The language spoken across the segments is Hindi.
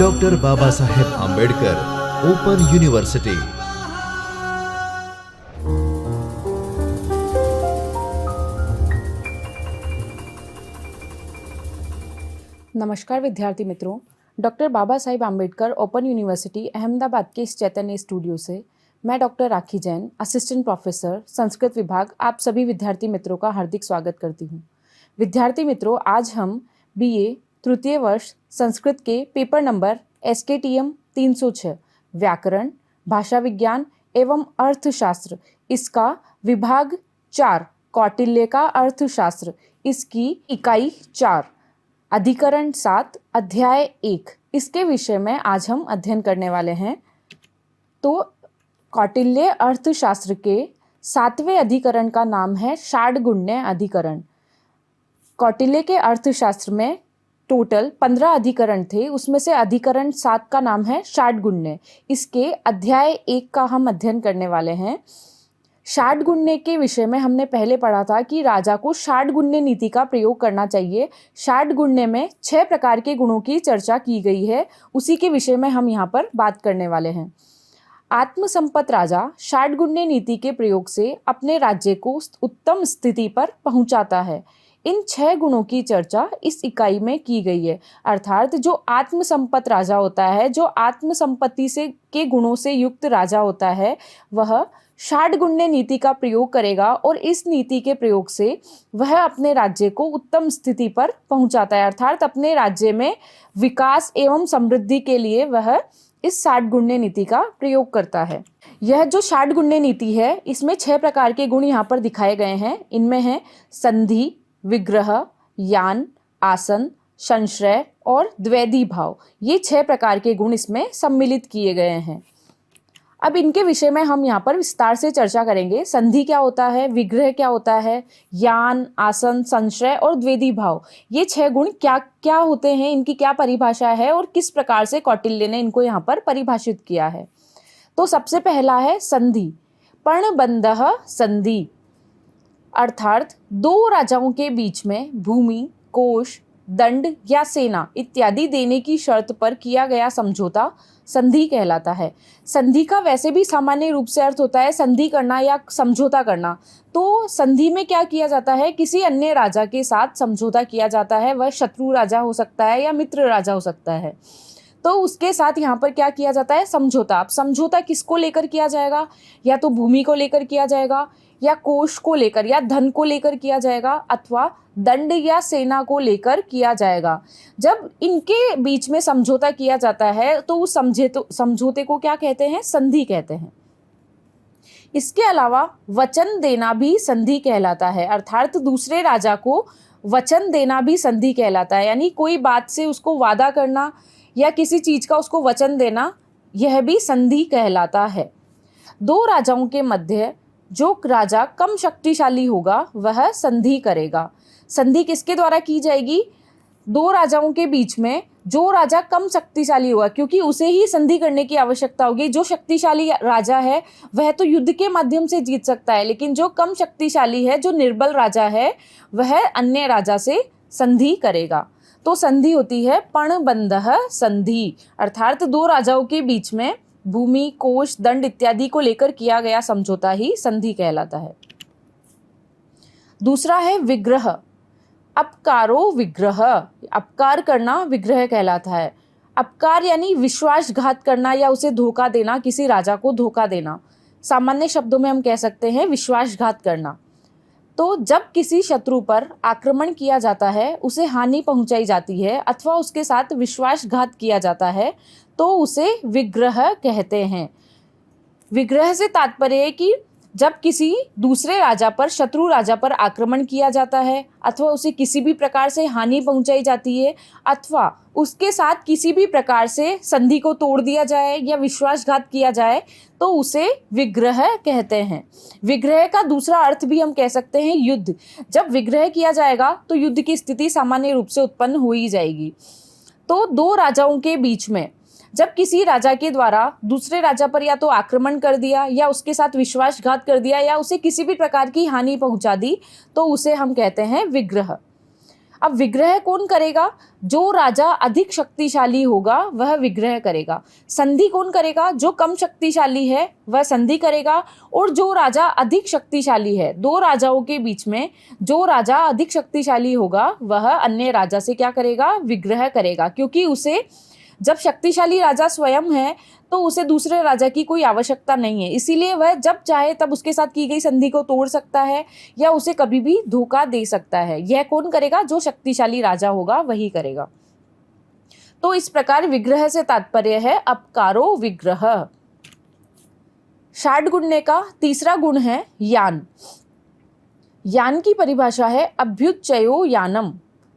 Doctor Baba Saheb Ambedkar open university. नमस्कार विद्यार्थी मित्रों, doctor Baba Saheb Ambedkar open university Ahmedabad के इस चैतन्य स्टूडियो से मैं डॉक्टर राखी जैन, असिस्टेंट प्रोफेसर संस्कृत विभाग, आप सभी विद्यार्थी मित्रों का हार्दिक स्वागत करती हूँ। विद्यार्थी मित्रों, आज हम बीए तृतीय वर्ष संस्कृत के पेपर नंबर SKTM 306 व्याकरण, भाषा विज्ञान एवं अर्थशास्त्र, इसका विभाग 4 कौटिल्य का अर्थशास्त्र, इसकी इकाई 4 अधिकरण 7 अध्याय 1, इसके विषय में आज हम अध्ययन करने वाले हैं। तो कौटिल्य अर्थशास्त्र के 7वें अधिकरण का नाम है षाड्गुण्य अधिकरण। कौटिल्य के अर्थशास्त्र में टोटल 15 अधिकरण थे, उसमें से अधिकरण 7 का नाम है षाड्गुण्य। इसके अध्याय 1 का हम अध्ययन करने वाले हैं। षाड्गुण्य के विषय में हमने पहले पढ़ा था कि राजा को षाड्गुण्य नीति का प्रयोग करना चाहिए। षाड्गुण्य में 6 प्रकार के गुणों की चर्चा की गई है, उसी के विषय में हम यहाँ पर बात करने वाले हैं। आत्मसंपत राजा षाड्गुण्य नीति के प्रयोग से अपने राज्य को उत्तम स्थिति पर पहुंचाता है। इन 6 गुणों की चर्चा इस इकाई में की गई है। अर्थात जो आत्मसंपत राजा होता है, जो आत्मसंपत्ति से के गुणों से युक्त राजा होता है, वह षाड्गुण्य नीति का प्रयोग करेगा और इस नीति के प्रयोग से वह अपने राज्य को उत्तम स्थिति पर पहुंचाता है। अर्थात अपने राज्य में विकास एवं समृद्धि के लिए वह इस षाड्गुण्य नीति का प्रयोग करता है। यह जो षाड्गुण्य नीति है, इसमें 6 प्रकार के गुण यहाँ पर दिखाए गए हैं। इनमें है संधि, विग्रह, यान, आसन, संश्रय और द्वैधी भाव। ये 6 प्रकार के गुण इसमें सम्मिलित किए गए हैं। अब इनके विषय में हम यहाँ पर विस्तार से चर्चा करेंगे। संधि क्या होता है, विग्रह क्या होता है, यान, आसन, संश्रय और द्वैधी भाव, ये 6 गुण क्या क्या होते हैं, इनकी क्या परिभाषा है और किस प्रकार से कौटिल्य ने इनको यहाँ पर परिभाषित किया है। तो सबसे पहला है संधि। पर्णबंधः संधि, अर्थात 2 राजाओं के बीच में भूमि, कोष, दंड या सेना इत्यादि देने की शर्त पर किया गया समझौता संधि कहलाता है। संधि का वैसे भी सामान्य रूप से अर्थ होता है संधि करना या समझौता करना। तो संधि में क्या किया जाता है, किसी अन्य राजा के साथ समझौता किया जाता है। वह शत्रु राजा हो सकता है या मित्र राजा हो सकता है। तो उसके साथ यहाँ पर क्या किया जाता है, समझौता। अब समझौता किसको लेकर किया जाएगा, या तो भूमि को लेकर किया जाएगा, या कोष को लेकर या धन को लेकर किया जाएगा, अथवा दंड या सेना को लेकर किया जाएगा। जब इनके बीच में समझौता किया जाता है तो उस समझौते को क्या कहते हैं, संधि कहते हैं। इसके अलावा वचन देना भी संधि कहलाता है। अर्थात दूसरे राजा को वचन देना भी संधि कहलाता है, यानी कोई बात से उसको वादा करना या किसी चीज का उसको वचन देना, यह भी संधि कहलाता है। 2 राजाओं के मध्य जो राजा कम शक्तिशाली होगा वह संधि करेगा। संधि किसके द्वारा की जाएगी, 2 राजाओं के बीच में जो राजा कम शक्तिशाली होगा, क्योंकि उसे ही संधि करने की आवश्यकता होगी। जो शक्तिशाली राजा है वह तो युद्ध के माध्यम से जीत सकता है, लेकिन जो कम शक्तिशाली है, जो निर्बल राजा है, वह अन्य राजा से संधि करेगा। तो संधि होती है पर्णबंधः संधि, अर्थात 2 राजाओं के बीच में भूमि, कोष, दंड इत्यादि को लेकर किया गया समझौता ही संधि कहलाता है। दूसरा है विग्रह। अपकारो विग्रह, अपकार करना विग्रह कहलाता है। अपकार यानी विश्वासघात करना या उसे धोखा देना, किसी राजा को धोखा देना। सामान्य शब्दों में हम कह सकते हैं विश्वासघात करना। तो जब किसी शत्रु पर आक्रमण किया जाता है, उसे हानि पहुंचाई जाती है अथवा उसके साथ विश्वासघात किया जाता है, तो उसे विग्रह कहते हैं। विग्रह से तात्पर्य है कि जब किसी दूसरे राजा पर, शत्रु राजा पर आक्रमण किया जाता है, अथवा उसे किसी भी प्रकार से हानि पहुंचाई जाती है, अथवा उसके साथ किसी भी प्रकार से संधि को तोड़ दिया जाए या विश्वासघात किया जाए, तो उसे विग्रह कहते हैं। विग्रह का दूसरा अर्थ भी हम कह सकते हैं युद्ध। जब विग्रह किया जाएगा तो युद्ध की स्थिति सामान्य रूप से उत्पन्न हो ही जाएगी। तो 2 राजाओं के बीच में जब किसी राजा के द्वारा दूसरे राजा पर या तो आक्रमण कर दिया या उसके साथ विश्वासघात कर दिया या उसे किसी भी प्रकार की हानि पहुंचा दी, तो उसे हम कहते हैं विग्रह। अब विग्रह कौन करेगा? जो राजा अधिक शक्तिशाली होगा वह विग्रह करेगा। संधि कौन करेगा? जो कम शक्तिशाली है वह संधि करेगा। और जो राजा अधिक शक्तिशाली है, दो राजाओं के बीच में जो राजा अधिक शक्तिशाली होगा वह अन्य राजा से क्या करेगा? विग्रह करेगा, क्योंकि उसे, जब शक्तिशाली राजा स्वयं है तो उसे दूसरे राजा की कोई आवश्यकता नहीं है, इसीलिए वह जब चाहे तब उसके साथ की गई संधि को तोड़ सकता है या उसे कभी भी धोखा दे सकता है। यह कौन करेगा? जो शक्तिशाली राजा होगा वही करेगा। तो इस प्रकार विग्रह से तात्पर्य है अपकारो विग्रह। षाड्गुण्य का तीसरा गुण है यान। यान की परिभाषा है अभ्युच्चयो यानम,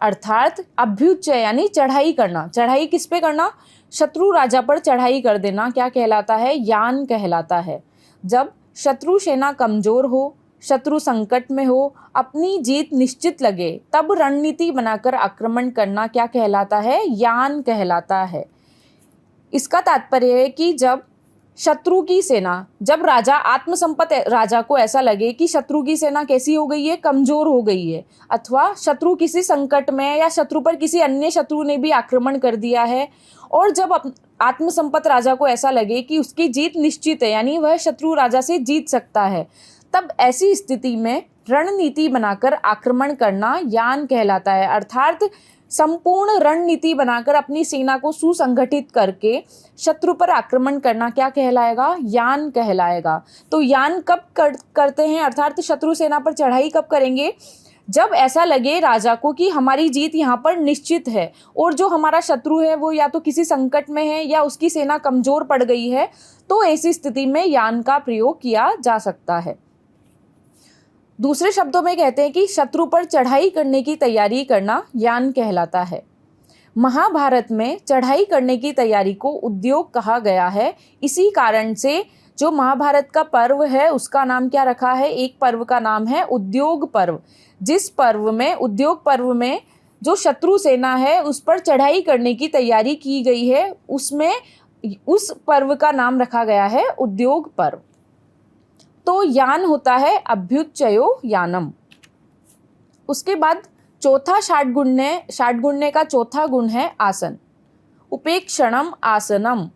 अर्थात अभ्युच्चय यानी चढ़ाई करना। चढ़ाई किस पे करना? शत्रु राजा पर चढ़ाई कर देना क्या कहलाता है? यान कहलाता है। जब शत्रु सेना कमजोर हो, शत्रु संकट में हो, अपनी जीत निश्चित लगे, तब रणनीति बनाकर आक्रमण करना क्या कहलाता है? यान कहलाता है। इसका तात्पर्य है कि जब शत्रु की सेना, जब राजा आत्मसंपत राजा को ऐसा लगे कि शत्रु की सेना कैसी हो गई है? कमजोर हो गई है, अथवा शत्रु किसी संकट में या शत्रु पर किसी अन्य शत्रु ने भी आक्रमण कर दिया है, और जब आत्मसंपत राजा को ऐसा लगे कि उसकी जीत निश्चित है, यानी वह शत्रु राजा से जीत सकता है, तब ऐसी स्थिति में रणनीति बनाकर आक्रमण करना यान कहलाता है। अर्थात संपूर्ण रणनीति बनाकर अपनी सेना को सुसंगठित करके शत्रु पर आक्रमण करना क्या कहलाएगा? यान कहलाएगा। तो यान कब करते हैं? अर्थात शत्रु सेना पर चढ़ाई कब करेंगे? जब ऐसा लगे राजा को कि हमारी जीत यहाँ पर निश्चित है और जो हमारा शत्रु है वो या तो किसी संकट में है या उसकी सेना कमजोर पड़ गई है, तो ऐसी स्थिति में यान का प्रयोग किया जा सकता है। दूसरे शब्दों में कहते हैं कि शत्रु पर चढ़ाई करने की तैयारी करना यान कहलाता है। महाभारत में चढ़ाई करने की तैयारी को उद्योग कहा गया है। इसी कारण से जो महाभारत का पर्व है उसका नाम क्या रखा है? एक पर्व का नाम है उद्योग पर्व। जिस पर्व में, उद्योग पर्व में, जो शत्रु सेना है उस पर चढ़ाई करने की तैयारी की गई है, उसमें उस पर्व का नाम रखा गया है उद्योग पर्व। तो यान होता है अभ्युच्चयो यानम। उसके बाद चौथा षाड्गुण्य का चौथा गुण है आसन। उपेक्षणम आसनम,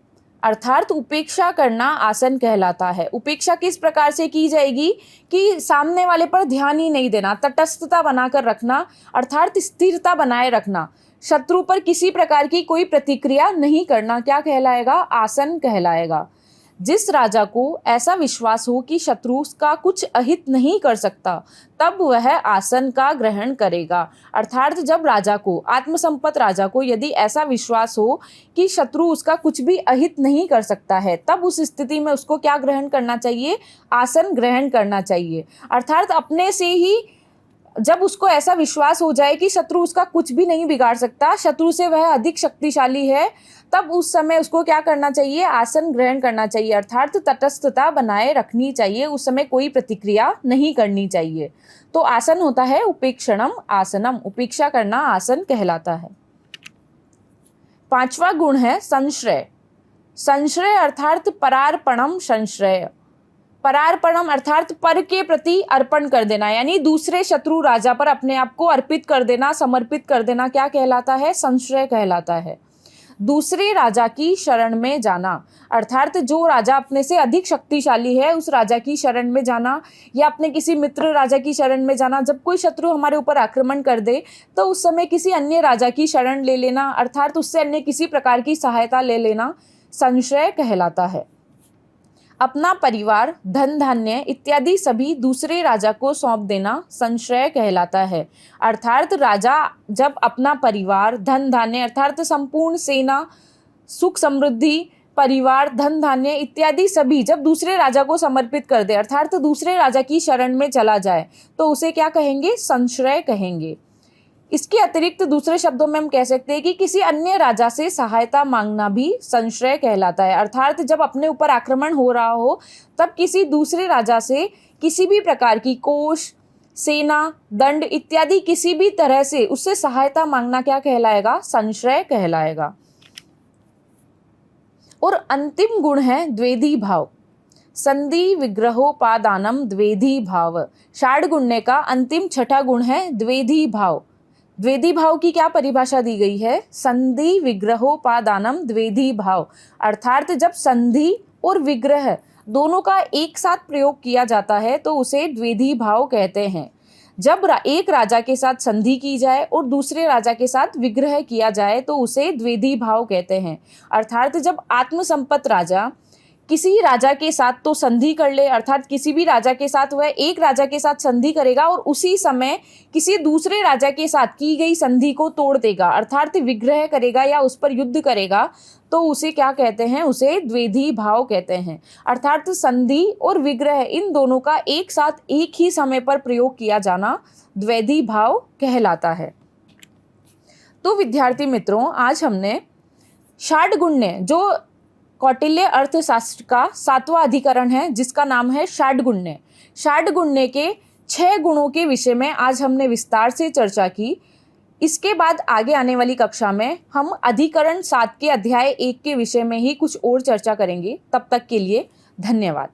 अर्थात उपेक्षा करना आसन कहलाता है। उपेक्षा किस प्रकार से की जाएगी? कि सामने वाले पर ध्यान ही नहीं देना, तटस्थता बनाकर रखना, अर्थात स्थिरता बनाए रखना, शत्रु पर किसी प्रकार की कोई प्रतिक्रिया नहीं करना क्या कहलाएगा? आसन कहलाएगा। जिस राजा को ऐसा विश्वास हो कि शत्रु उसका कुछ अहित नहीं कर सकता, तब वह आसन का ग्रहण करेगा। अर्थात जब राजा को, आत्मसंपत राजा को यदि ऐसा विश्वास हो कि शत्रु उसका कुछ भी अहित नहीं कर सकता है, तब उस स्थिति में उसको क्या ग्रहण करना चाहिए? आसन ग्रहण करना चाहिए। अर्थात अपने से ही जब उसको ऐसा विश्वास हो जाए कि शत्रु उसका कुछ भी नहीं बिगाड़ सकता, शत्रु से वह अधिक शक्तिशाली है, तब उस समय उसको क्या करना चाहिए? आसन ग्रहण करना चाहिए। अर्थात तटस्थता बनाए रखनी चाहिए, उस समय कोई प्रतिक्रिया नहीं करनी चाहिए। तो आसन होता है उपेक्षणम आसनम, उपेक्षा करना आसन कहलाता है। पांचवा गुण है संश्रय। संश्रय अर्थात परार्पणम संश्रय। परार्पणम अर्थात पर के प्रति अर्पण कर देना, यानी दूसरे शत्रु राजा पर अपने आप को अर्पित कर देना, समर्पित कर देना क्या कहलाता है? संश्रय कहलाता है। दूसरे राजा की शरण में जाना, अर्थात जो राजा अपने से अधिक शक्तिशाली है उस राजा की शरण में जाना, या अपने किसी मित्र राजा की शरण में जाना। जब कोई शत्रु हमारे ऊपर आक्रमण कर दे तो उस समय किसी अन्य राजा की शरण ले लेना, अर्थात उससे अन्य किसी प्रकार की सहायता ले लेना, संश्रय कहलाता है। अपना परिवार, धन धान्य इत्यादि सभी दूसरे राजा को सौंप देना संश्रय कहलाता है। अर्थात राजा जब अपना परिवार, धन धान्य अर्थात संपूर्ण सेना, सुख समृद्धि, परिवार, धन धान्य इत्यादि सभी जब दूसरे राजा को समर्पित कर दे, अर्थात दूसरे राजा की शरण में चला जाए, तो उसे क्या कहेंगे? संश्रय कहेंगे। इसके अतिरिक्त दूसरे शब्दों में हम कह सकते हैं कि किसी अन्य राजा से सहायता मांगना भी संश्रय कहलाता है। अर्थात जब अपने ऊपर आक्रमण हो रहा हो तब किसी दूसरे राजा से किसी भी प्रकार की कोष, सेना, दंड इत्यादि किसी भी तरह से उससे सहायता मांगना क्या कहलाएगा? संश्रय कहलाएगा। और अंतिम गुण है द्वेधी भाव। संधि विग्रहोपादानम द्वेधी भाव। षाड्गुण्य का अंतिम छठा गुण है द्वेधी भाव। द्वेधी भाव की क्या परिभाषा दी गई है? संधि विग्रहोपादानम द्वेधी भाव, अर्थात जब संधि और विग्रह दोनों का एक साथ प्रयोग किया जाता है तो उसे द्वेधी भाव कहते हैं। जब एक राजा के साथ संधि की जाए और दूसरे राजा के साथ विग्रह किया जाए तो उसे द्वेधी भाव कहते हैं। अर्थात जब आत्मसंपत्त राजा किसी राजा के साथ तो संधि कर ले, अर्थात किसी भी राजा के साथ वह एक राजा के साथ संधि करेगा और उसी समय किसी दूसरे राजा के साथ की गई संधि को तोड़ देगा, अर्थात विग्रह करेगा या उस पर युद्ध करेगा, तो उसे क्या कहते हैं? उसे द्वेधी भाव कहते हैं। अर्थात संधि और विग्रह इन दोनों का एक साथ एक ही समय पर प्रयोग किया जाना द्वेधी भाव कहलाता है। तो विद्यार्थी मित्रों, आज हमने षाड्गुण्य, जो कौटिल्य अर्थशास्त्र का 7वां अधिकरण है जिसका नाम है षाड्गुण्य, षाड्गुण्य के 6 गुणों के विषय में आज हमने विस्तार से चर्चा की। इसके बाद आगे आने वाली कक्षा में हम अधिकरण 7 के अध्याय 1 के विषय में ही कुछ और चर्चा करेंगे। तब तक के लिए धन्यवाद।